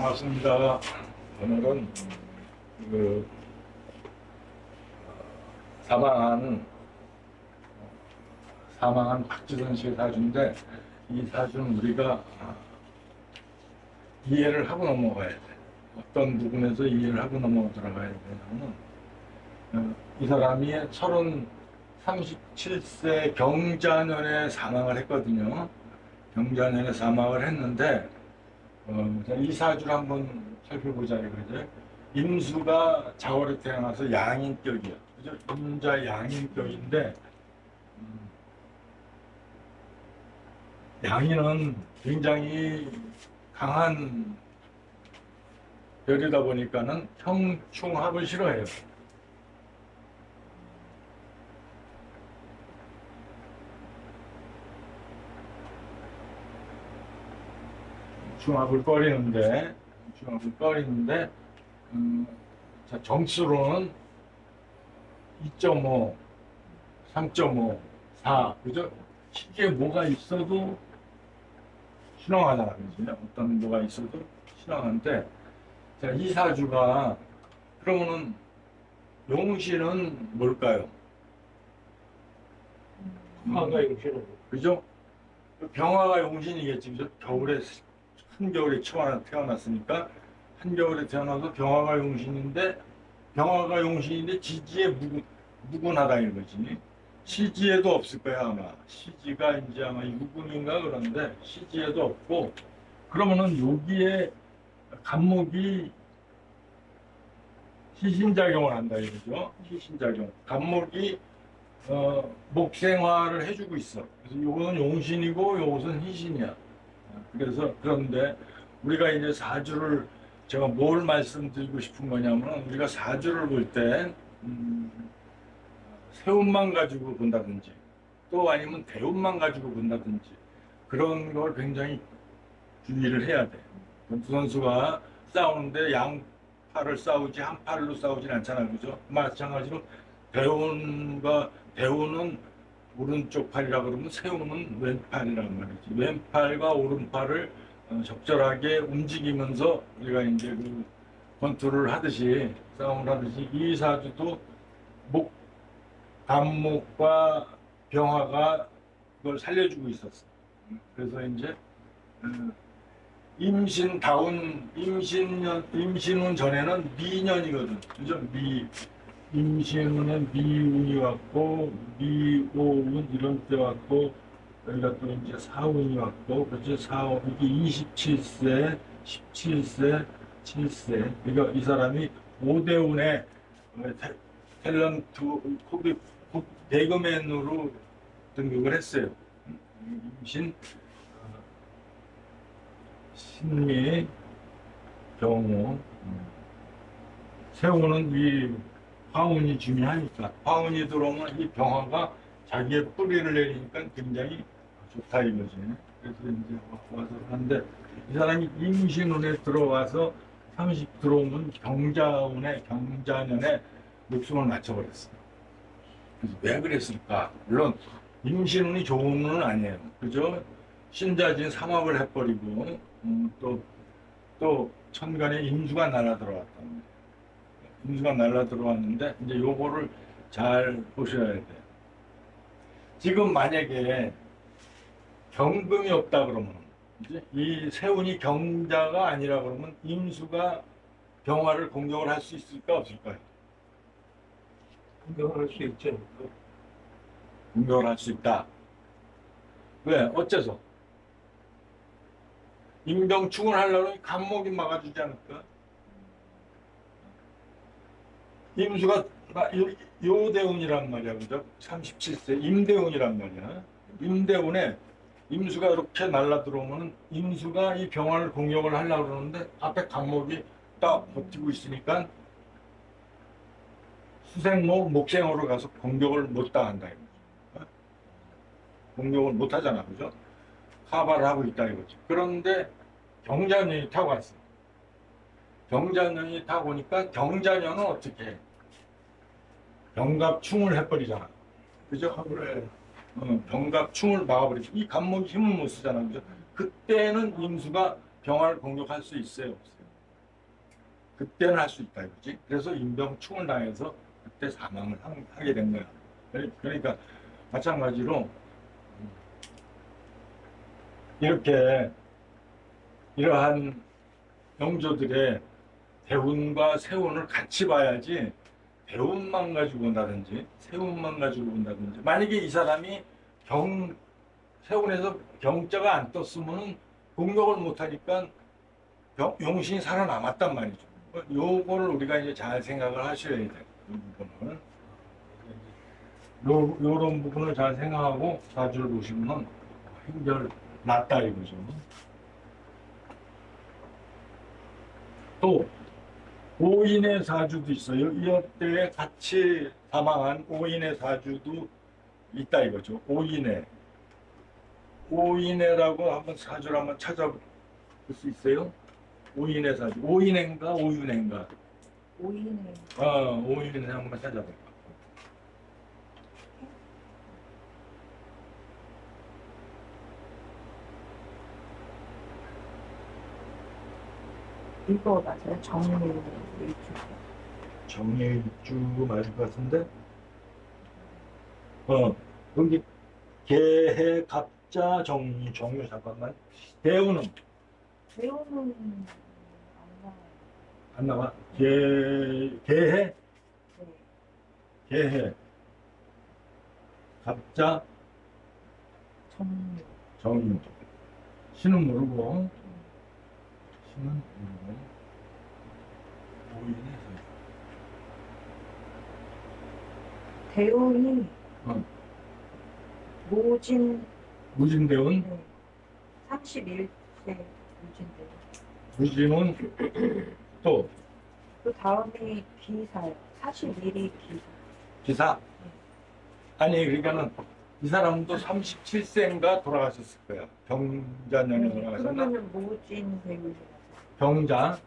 반갑습니다. 오늘은 그 사망한 박지선 씨의 사주인데, 이 사주는 우리가 이해를 하고 넘어가야 돼. 어떤 부분에서 이해를 하고 들어가야 되냐면, 이 사람이 37세 경자년에 사망을 했거든요. 경자년에 사망을 했는데, 이 사주를 한번 살펴보자 이거죠. 임수가 자월에 태어나서 양인격이야. 그죠? 임자 양인격인데, 양인은 굉장히 강한 별이다 보니까는 형충합을 싫어해요. 중합을 꺼리는데, 자, 점수로는 2.5, 3.5, 4, 그죠? 시기에 뭐가 있어도 신앙하잖아, 그지? 어떤 뭐가 있어도 신앙한데, 자, 이 사주가, 그러면은, 용신은 뭘까요? 병화가 용신은 그죠? 병화가 용신이겠지, 그죠? 한겨울에 태어났으니까, 한겨울에 태어나서 병화가 용신인데, 지지에 무군하다 이거지. 시지에도 없을 거야, 아마. 시지가 이제 아마 유군인가 그런데, 시지에도 없고, 그러면은 여기에 간목이 희신작용을 한다 이거죠. 희신작용. 간목이 목생화를 해주고 있어. 그래서 요거는 용신이고 요것은 희신이야. 그런데 우리가 이제 사주를, 제가 뭘 말씀드리고 싶은 거냐면, 우리가 사주를 볼 때 세운만 가지고 본다든지 또 아니면 대운만 가지고 본다든지 그런 걸 굉장히 주의를 해야 돼. 두 선수가 싸우는데 양팔을 싸우지 한 팔로 싸우진 않잖아, 그죠? 마찬가지로 대운은 오른쪽 팔이라 그러면 세운은 왼팔이란 말이지. 왼팔과 오른팔을 적절하게 움직이면서 우리가 이제 그 권투를 하듯이, 싸움을 하듯이, 이 사주도 간목과 병화가 그걸 살려주고 있었어. 그래서 이제 임신운 전에는 미년이거든. 그죠? 임신운에 미운이 왔고, 미오운 이런 때 왔고, 여기가 또 이제 사운이 왔고, 그죠? 이게 27세, 17세, 7세. 그러니까 이 사람이 오대운에 탤런트, 개그맨으로 등극을 했어요. 임신, 신미, 경호, 세우는 이 화운이 중요하니까, 화운이 들어오면 이 병화가 자기의 뿌리를 내리니까 굉장히 좋다 이거지. 그래서 이제 와서 하는데, 이 사람이 임신운에 들어와서 30 들어오면 경자년에 목숨을 맞춰버렸어. 그래서 왜 그랬을까? 물론 임신운이 좋은 운은 아니에요. 그죠? 신자진 삼합을 해버리고, 또 천간에 임수가 날아 들어왔단 말이에요. 임수가 날아 들어왔는데, 이제 요거를 잘 보셔야 돼요. 지금 만약에 경금이 없다 그러면, 이제 이 세운이 경자가 아니라 그러면 임수가 병화를 공격을 할 수 있을까 없을까요? 공격을 할 수 있지 않을까? 공격을 할 수 있다. 왜? 어째서? 임병충을 하려면 간목이 막아주지 않을까? 임수가 요대운이란 말이야, 그죠? 37세 임대운이란 말이야. 임대운에 임수가 이렇게 날라 들어오면 임수가 이 병화를 공격을 하려고 그러는데 앞에 간목이 딱 버티고 있으니까 목생으로 가서 공격을 못 당한다 이거죠. 공격을 못 하잖아, 그죠? 카바를 하고 있다 이거지. 그런데 경자년이 타고 왔어. 경자년이 타고 오니까 경자년은 어떻게 해? 병갑충을 해버리잖아. 그죠? 그래. 병갑충을 막아버리죠. 이 간목이 힘을 못 쓰잖아, 그죠? 그때는 임수가 병화를 공격할 수 있어요, 없어요? 그때는 할 수 있다 이거지. 그래서 인병충을 당해서 그때 사망을 하게 된 거야. 그러니까 마찬가지로 이렇게 이러한 영조들의 대운과 세운을 같이 봐야지 대운만 가지고 본다든지 세운만 가지고 본다든지 만약에 이 사람이 세운에서 경자가 안 떴으면 공격을 못하니까 용신이 살아남았단 말이죠. 요거를 우리가 이제 잘 생각을 하셔야 돼요. 이 부분을. 요런 부분을 잘 생각하고 사주를 보시면 hin결 낫다 이거죠. 또 5인의 사주도 있어요. 이때에 같이 사망한 5인의 사주도 있다 이거죠. 5인회라고 한번 사주를 한번 찾아볼 수 있어요? 5인의 사주. 5인회인가 5윤회인가? 5인의 5인회 한번 찾아볼까? 이거 맞아요? 정밀 정일주 맞을 것 같은데? 여기 개해 갑자 정유 잠깐만. 대우는 배우는 안 나와요. 안 나와. 개해 네. 개해 갑자 정밀. 정유 신은 모르고 신은 모르고 5인에서 대운이 모진 무진대운 네. 31세 모진대운. 무진은 또 그 다음이 기사요. 41이 기사. 기사 아니 그러니까는 이 사람도 37세인가 돌아가셨을 거야. 경자년에 돌아가셨나? 그러면은 모진 대운이 경자년에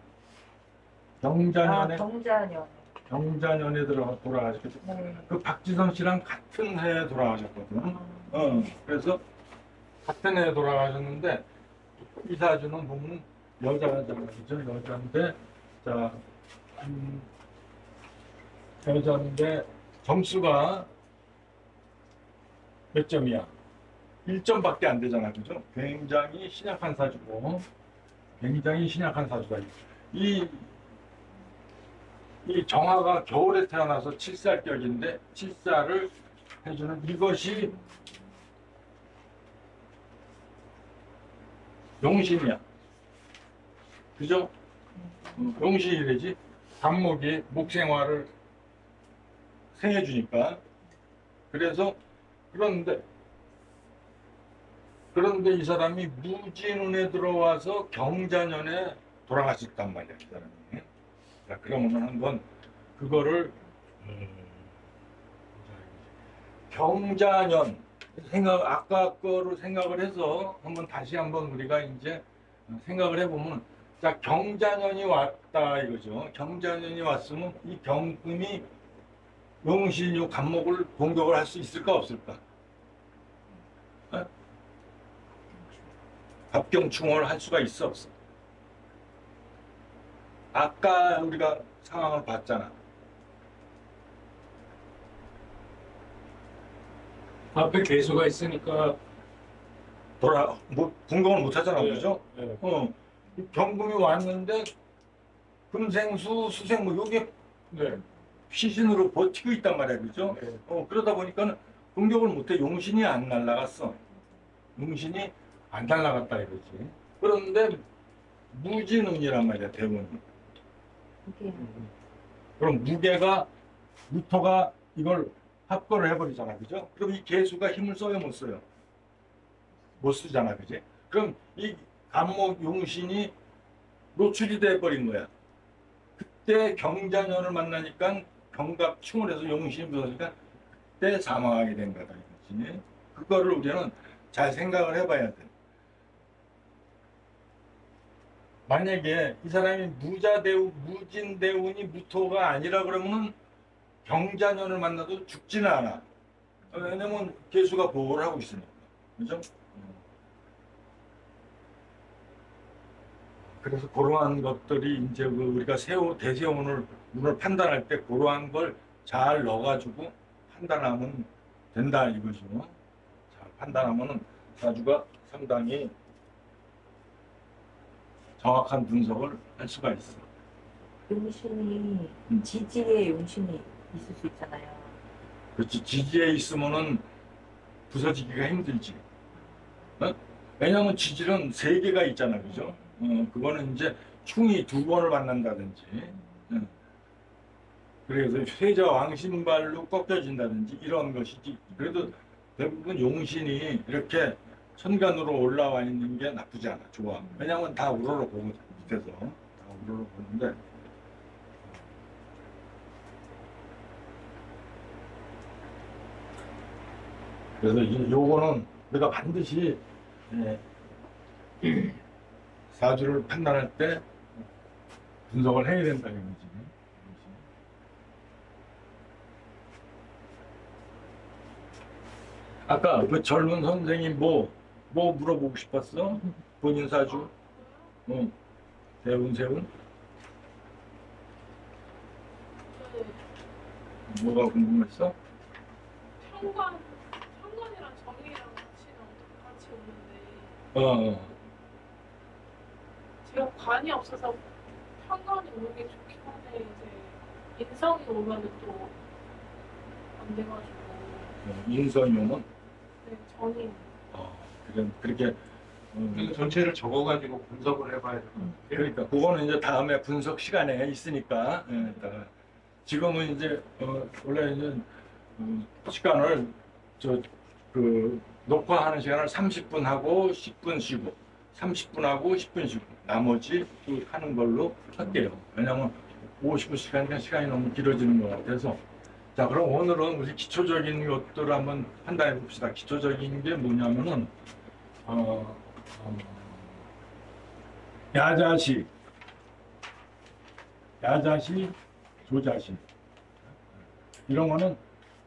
경자년. 경자년에 돌아가셨겠죠. 네. 그 박지선 씨랑 같은 해에 돌아가셨거든. 그래서 같은 해에 돌아가셨는데 이 사주는 보면 여자잖아요. 여자인데 자 여자인데 점수가 몇 점이야? 1점밖에 안 되잖아. 그죠? 굉장히 신약한 사주고 굉장히 신약한 사주다. 이 정화가 겨울에 태어나서 칠살격인데 칠살을 해주는 이것이 용신이야. 그죠? 용신이래지. 간목이 목생화를 생해주니까. 그래서 그런데 이 사람이 무진운에 들어와서 경자년에 돌아가셨단 말이야. 이 사람이. 자, 그러면 한번 그거를 경자년 아까 거로 생각을 해서 다시 한번 우리가 이제 생각을 해보면 자 경자년이 왔다 이거죠. 경자년이 왔으면 이 경금이 용신 요 간목을 공격을 할 수 있을까 없을까? 갑경충을 할 수가 있어 없어? 아까 우리가 상황을 봤잖아. 앞에 개수가 있으니까 공격을 못 하잖아, 그죠? 네. 이 경금이 왔는데 금생수, 수생무 요게 네. 시신으로 버티고 있단 말이야, 그죠? 네. 그러다 보니까 공격을 못해. 용신이 안 날라갔어. 용신이 안 날라갔다 이거지. 그런데 무진운이란 말이야, 대운이. 이게 그럼 무토가 이걸 합거를 해버리잖아, 그죠? 그럼 이 개수가 힘을 써요, 못 써요? 못 쓰잖아, 그지? 그럼 이 간목 용신이 노출이 돼버린 거야. 그때 경자년을 만나니까 경갑충을 해서 용신이 묻으니까 그때 사망하게 된 거다, 이거지. 그거를 우리는 잘 생각을 해봐야 돼. 만약에 이 사람이 무진대운이 무토가 아니라 그러면은 경자년을 만나도 죽지는 않아. 왜냐면 개수가 보호를 하고 있으니까. 그죠? 그래서 그러한 것들이 이제 그 우리가 대세운을 운을 판단할 때 그러한 걸 잘 넣어가지고 판단하면 된다 이거죠. 잘 판단하면은 사주가 상당히 정확한 분석을 할 수가 있어. 용신이 음. 지지에 용신이 있을 수 있잖아요. 그렇지. 지지에 있으면은 부서지기가 힘들지. 어? 왜냐면 지지는 세 개가 있잖아, 그죠? 그거는 이제 충이 두 번을 만난다든지, 그래서 세자 왕신발로 꺾여진다든지 이런 것이지. 그래도 대부분 용신이 이렇게 천간으로 올라와 있는 게 나쁘지 않아. 좋아. 왜냐면 다 우러러 보거든. 밑에서 다 우러러 보는데. 그래서 요거는 우리가 반드시 사주를 판단할 때 분석을 해야 된다는 거지. 아까 그 젊은 선생이 뭐 물어보고 싶었어? 본인 사주? 대운. 뭐가 궁금했어? 현관이랑 정이랑 같이 오는데 제가 관이 없어서 현관이 오는 게 좋긴 한데 이제 인성이 오면은 또 안 돼가지고 인선용은? 네, 정이 그렇게 그 전체를 적어가지고 분석을 해봐야 될 것 같아요. 그러니까 그거는 이제 다음에 분석 시간에 있으니까 지금은 이제 원래 이제 시간을 녹화하는 시간을 30분 하고 10분 쉬고 30분 하고 10분 쉬고 나머지 또 하는 걸로 할게요. 왜냐면 50분 시간이 너무 길어지는 것 같아서. 자, 그럼 오늘은 우리 기초적인 것들을 한번 판단해 봅시다. 기초적인 게 뭐냐면은 야자시, 조자시 이런 거는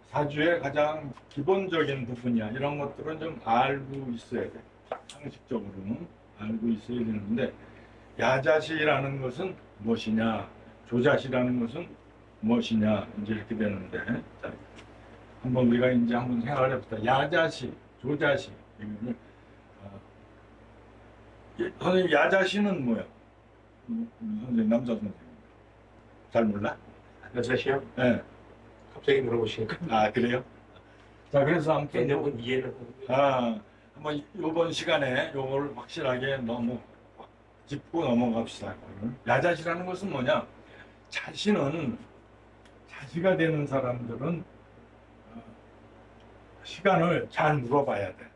사주의 가장 기본적인 부분이야. 이런 것들은 좀 알고 있어야 돼. 상식적으로는 알고 있어야 되는데 야자시라는 것은 무엇이냐, 조자시라는 것은 무엇이냐 이제 이렇게 되는데 자, 한번 우리가 이제 한번 생각을 해봅시다. 야자시, 조자시 이거는 선생님 야자시는 뭐야? 선생님 남자 선생님 잘 몰라? 여자시요? 네. 갑자기 물어보시니까 아 그래요? 자 그래서 아무튼 개념은 이해를 하는데 한번 이번 시간에 요걸 확실하게 너무 짚고 넘어갑시다. 야자시라는 것은 뭐냐? 자시가 되는 사람들은 시간을 잘 물어봐야 돼.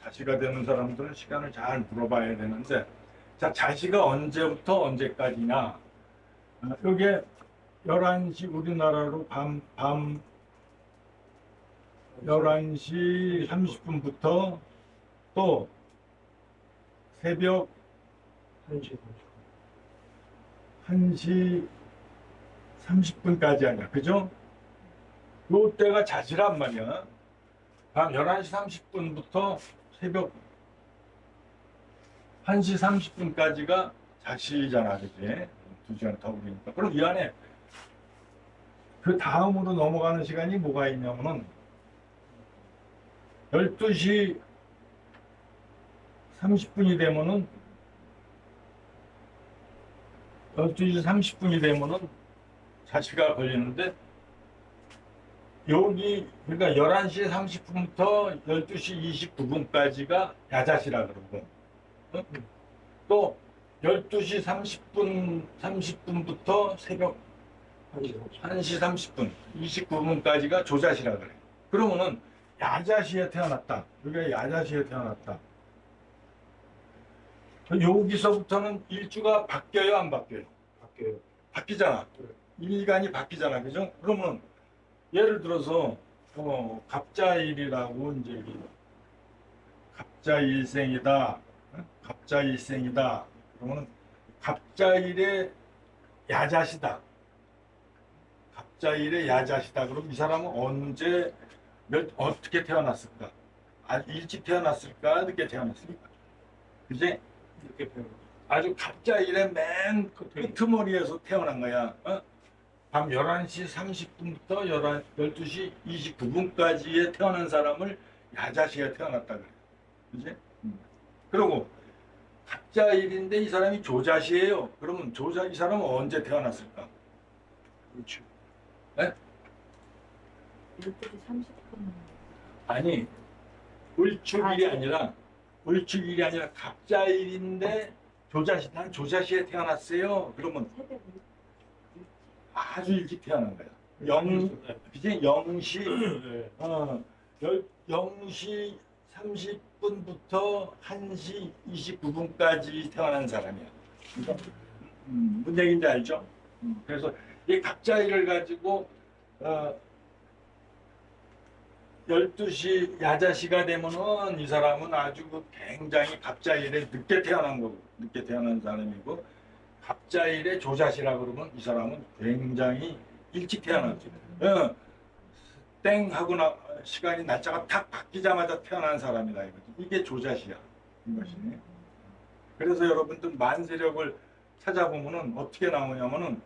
자시가 되는 사람들은 시간을 잘 물어봐야 되는데, 자, 자시가 언제부터 언제까지냐? 요게 11시 우리나라로 밤 11시 30분부터 또 새벽 1시 30분까지 아니야. 그죠? 요 때가 자시란 말이야. 밤 11시 30분부터 새벽 1시 30분까지가 자시잖아. 그지? 2시간 더 우리니까. 그럼 이 안에 그 다음으로 넘어가는 시간이 뭐가 있냐면은 12시 30분이 되면은 12시 30분이 되면은 자시가 걸리는데 여기 그러니까 11시 30분부터 12시 29분까지가 야자시라 그러고 또 12시 30분부터 새벽 1시 30분 29분까지가 조자시라 그래. 그러면은 야자시에 태어났다. 여기가 야자시에 태어났다. 여기서부터는 일주가 바뀌어요, 안 바뀌어요? 바뀌어요. 바뀌잖아. 일간이 바뀌잖아, 그죠? 그러면 예를 들어서 갑자일이라고 이제 갑자일생이다, 갑자일생이다. 그러면 갑자일의 야자시다. 갑자일의 야자시다. 그럼 이 사람은 언제 어떻게 태어났을까? 일찍 태어났을까? 늦게 태어났을까? 그지? 이렇게 표현. 아주 갑자일에 맨 끄트머리에서 태어난 거야. 어? 밤 11시 30분부터 12시 29분까지에 태어난 사람을 야자시에 태어났다 그래. 그지? 그리고 갑자일인데 이 사람이 조자시예요. 그러면 이 사람은 언제 태어났을까? 그렇죠. 네? 12시 30분. 아니, 을축일이 아, 아니라 을축일이 아니라 갑자일인데 난 조자시에 태어났어요. 그러면 새벽 아주 일찍 태어난 거야. 그치? 0시 네. 0시 30분부터 1시 29분까지 태어난 사람이야. 그러니까, 무슨 얘기인지 알죠? 그래서 이 갑자일을 가지고 12시 야자시가 되면은 이 사람은 아주 굉장히 갑자일에 늦게 태어난 거고, 늦게 태어난 사람이고, 갑자일에 조자시라 그러면 이 사람은 굉장히 일찍 태어났죠. 땡 하고 시간이 날짜가 탁 바뀌자마자 태어난 사람이다 이거지. 이게 조자시야. 이것이. 그래서 여러분들 만세력을 찾아보면은 어떻게 나오냐면은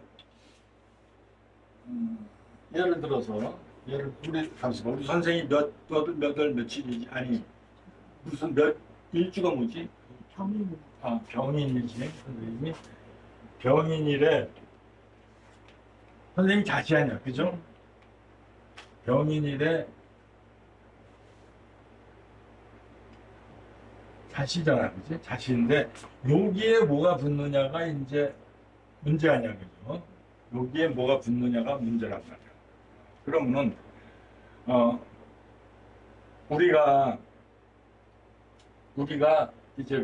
예를 들어서 우리 선생이 몇월 며칠이지 아니 무슨 몇 일주가 뭐지? 병인. 병인이지 선생님이 병인이래. 선생님 자시하냐 그죠? 병인이래 자시잖아 그지? 자시인데 여기에 뭐가 붙느냐가 이제 문제 아니야 그죠? 여기에 뭐가 붙느냐가 문제란 말이야. 그러면은 우리가 이제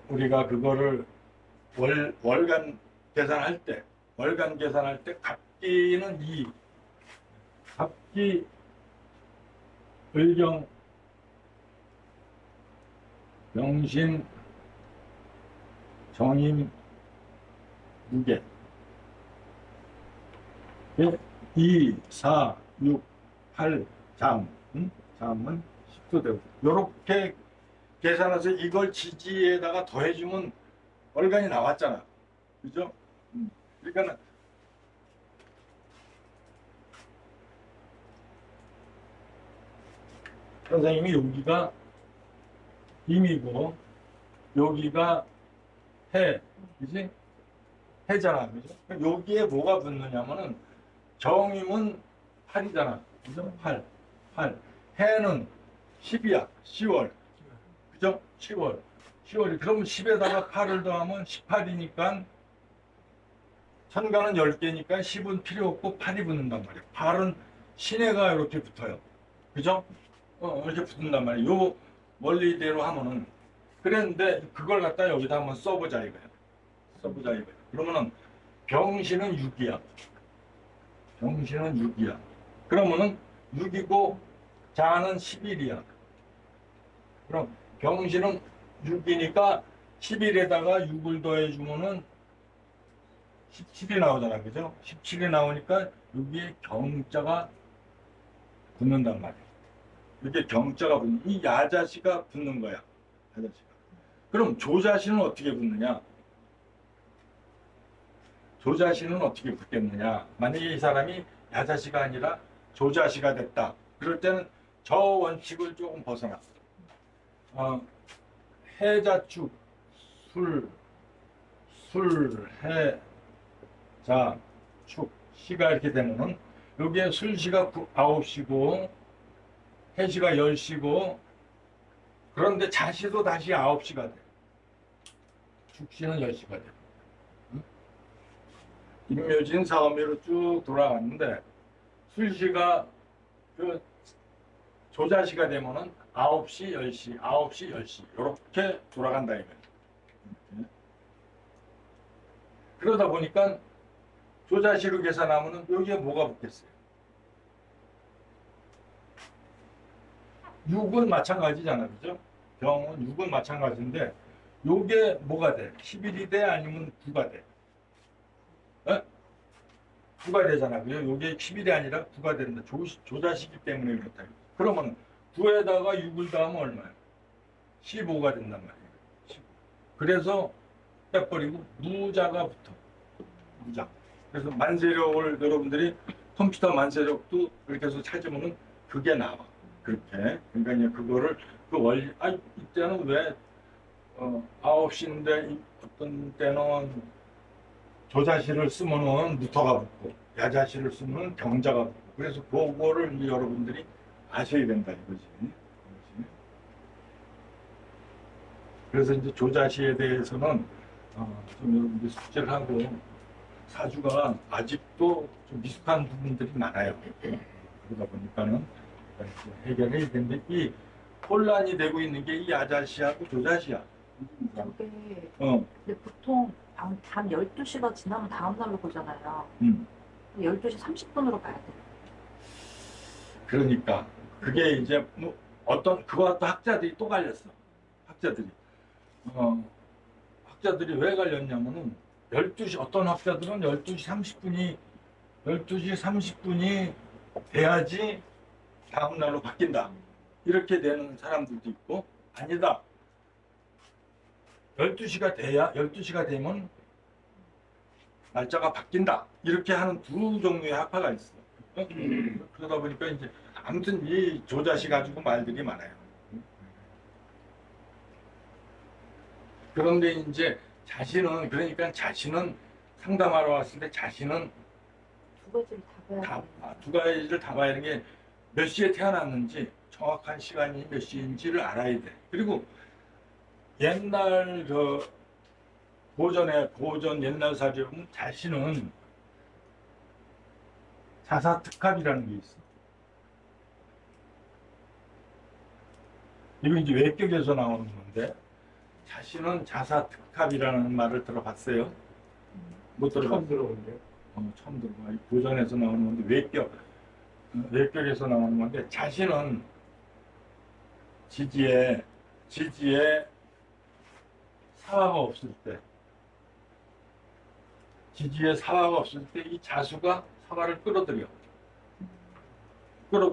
우리가 그거를 월간 계산할 때 갑기는 갑기 을경 병신 정임 무게 2, 4, 6, 8, 잠은 10도 되고 요렇게 계산해서 이걸 지지에다가 더해주면 월간이 나왔잖아 그죠? 그러니까는 선생님이 여기가 임이고 여기가 해 그지? 해잖아 그죠? 여기에 뭐가 붙느냐면은 정임은 8이잖아. 그죠? 8. 해는 10이야. 10월. 그죠? 10월. 그러면 10에다가 8을 더하면 18이니까 천간은 10개니까 10은 필요 없고 8이 붙는단 말이야. 8은 신해가 이렇게 붙어요. 그죠? 이렇게 붙는단 말이야. 요 원리대로 하면은. 그랬는데 그걸 갖다 여기다 한번 써보자 이거야. 그러면은 병신은 6이야. 병신은 6이야. 그러면은 6이고 자는 11이야. 그럼 병신은 6이니까 11에다가 6을 더해주면은 17이 나오잖아. 그죠? 17이 나오니까 여기에 경자가 붙는단 말이야. 이렇게 경자가 붙는, 이 야자시가 붙는 거야. 야자시가. 그럼 조자시는 어떻게 붙느냐? 조자시는 어떻게 붙겠느냐? 만약에 이 사람이 야자시가 아니라 조자시가 됐다. 그럴 때는 저 원칙을 조금 벗어나. 해자축, 해, 자, 축, 시가 이렇게 되면은 여기에 술시가 9시고 해시가 10시고 그런데 자시도 다시 9시가 돼. 축시는 10시가 돼. 임묘진 사오미로 쭉 돌아갔는데 술시가 그 조자시가 되면은 9시, 10시, 9시, 10시 이렇게 돌아간다 이거예요. 그러다 보니까 조자시로 계산하면은 여기에 뭐가 붙겠어요? 6은 마찬가지잖아, 그죠? 병은 6은 마찬가지인데 요게 뭐가 돼? 11이 돼? 아니면 9가 돼? 9가 되잖아. 그죠? 요게 11이 아니라 9가 된다. 조자시기 때문에 그렇다. 그러면 9에다가 6을 더하면 얼마야? 15가 된단 말이에요. 15. 그래서 빼버리고 무자가 붙어. 무자. 그래서 만세력을 여러분들이 컴퓨터 만세력도 그렇게 해서 찾으면은 그게 나와. 그렇게. 그러니까 이제 그거를 그 원리, 이때는 왜 9시인데 어떤 때는 조자시를 쓰면은 무토가 붙고 야자시를 쓰면 경자가 붙고 그래서 그거를 이제 여러분들이 아셔야 된다 이거지. 그래서 이제 조자시에 대해서는 좀 여러분들이 숙제를 하고 사주가 아직도 좀 미숙한 부분들이 많아요. 그러다 보니까는 해결해야 되는데 이 혼란이 되고 있는 게 이 아자시하고 조자시야. 저게 어, 근데 보통 밤 12시가 지나면 다음 날로 보잖아요. 음. 12시 30분으로 봐야 돼. 그러니까 그게 이제 뭐 어떤 그와 또 학자들이 또 갈렸어. 학자들이 학자들이 왜 갈렸냐면은 12시 어떤 학자들은 12시 30분이 돼야지 다음 날로 바뀐다. 이렇게 되는 사람들도 있고 아니다. 12시가 되면 날짜가 바뀐다. 이렇게 하는 두 종류의 학파가 있어. 그러다 보니까 이제 아무튼 이 조자시 가지고 말들이 많아요. 그런데 이제 자신은 상담하러 왔을 때 자신은 두 가지를 다 봐야 돼. 두 가지를 다 봐야 하는 게 몇 시에 태어났는지 정확한 시간이 몇 시인지를 알아야 돼. 그리고 옛날 고전 옛날 사주에 보면 자신은 자사특합이라는 게 있어. 이거 이제 외격에서 나오는 건데 자신은 자사특합이라는 말을 들어봤어요? 못 처음 들어봤어요? 들어오는데. 처음 들어봐. 고전에서 나오는 건데 외격에서 나오는 건데 자신은 지지에 사화가 없을 때 이 자수가 사화를 끌어들여.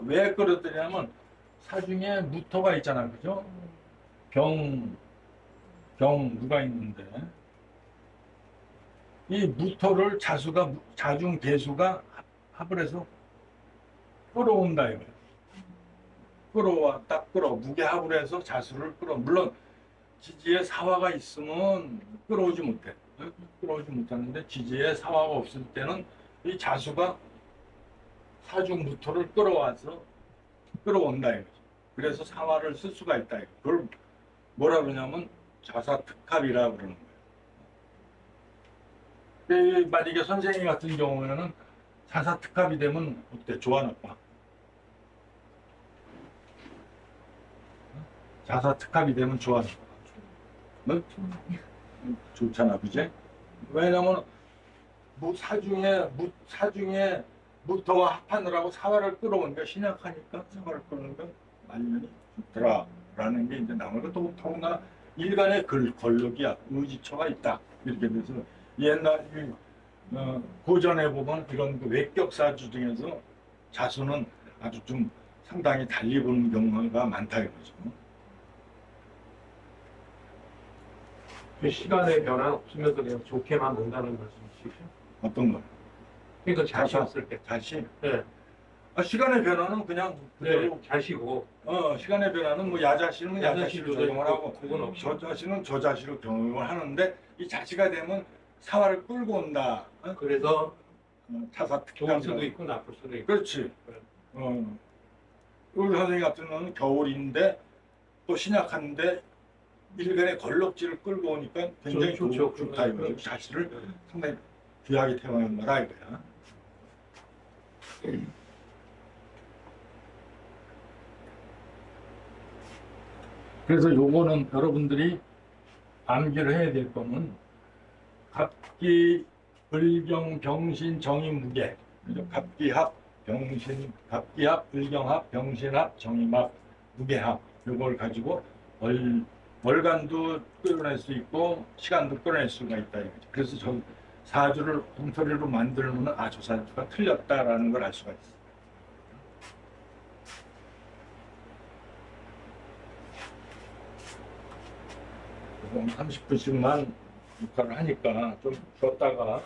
왜 끌어들이냐면 사중에 무토가 있잖아, 그죠? 병 누가 있는데 이 무토를 자중 개수가 합을 해서 끌어온다 이거야. 무게합을 해서 자수를 물론 지지에 사화가 있으면 끌어오지 못해. 끌어오지 못하는데 지지에 사화가 없을 때는 이 자수가 사중 무토를 끌어온다 이거지. 그래서 사화를 쓸 수가 있다 이거. 그걸 뭐라 그러냐면 자사특합이라 그러는 거예요. 만약에 선생님 같은 경우에는 자사특합이 되면 어때? 좋아 나빠? 자사특합이 되면 좋아 나빠? 응? 좋잖아, 그지? 왜냐면 사중에 무토와 합하느라고 사화를 끌어오니까 신약하니까 사화를 끌어오니까 말년이 좋더라라는 게 이제 나오니까 또 더군다나 일간의 권력이야 의지처가 있다 이렇게 돼서 옛날 고전에 보면 이런 그 외격사주 중에서 자수는 아주 좀 상당히 달리 보는 경우가 많다 이거죠. 그 시간의 변화 없으면서 그냥 좋게만 본다는 말씀이시죠? 어떤 거? 그러니까 자시였을 때. 자시? 네. 시간의 변화는 그냥 그대로 네. 자시고. 시간의 변화는 뭐 야자시는 야자시로 적용을 하고 그건 없이. 저자시는 저자시로 적용을 하는데 이 자시가 되면 사화를 끌고 온다. 그래서 자사특합. 좋을 수도 있고 나쁠 수도 있고. 그렇지. 우리 선생님 같은 경우는 겨울인데 또 신약한데 일간의 걸럭지를 끌고 오니까 굉장히 좋다 이거죠. 자시를 상당히 귀하게 태어난 거라 이거야. 그래서 요거는 여러분들이 암기를 해야 될 거는 갑기, 을경, 병신, 정이, 무게. 그죠? 갑기합, 을경합, 병신합, 정임합, 무게합. 요걸 가지고 월간도 끌어낼 수 있고 시간도 끌어낼 수가 있다 이거죠. 그래서 저 사주를 엉터리로 만들면 저 사주가 틀렸다라는 걸 알 수가 있어. 그래서 30분씩만 역할을 하니까 좀 쉬었다가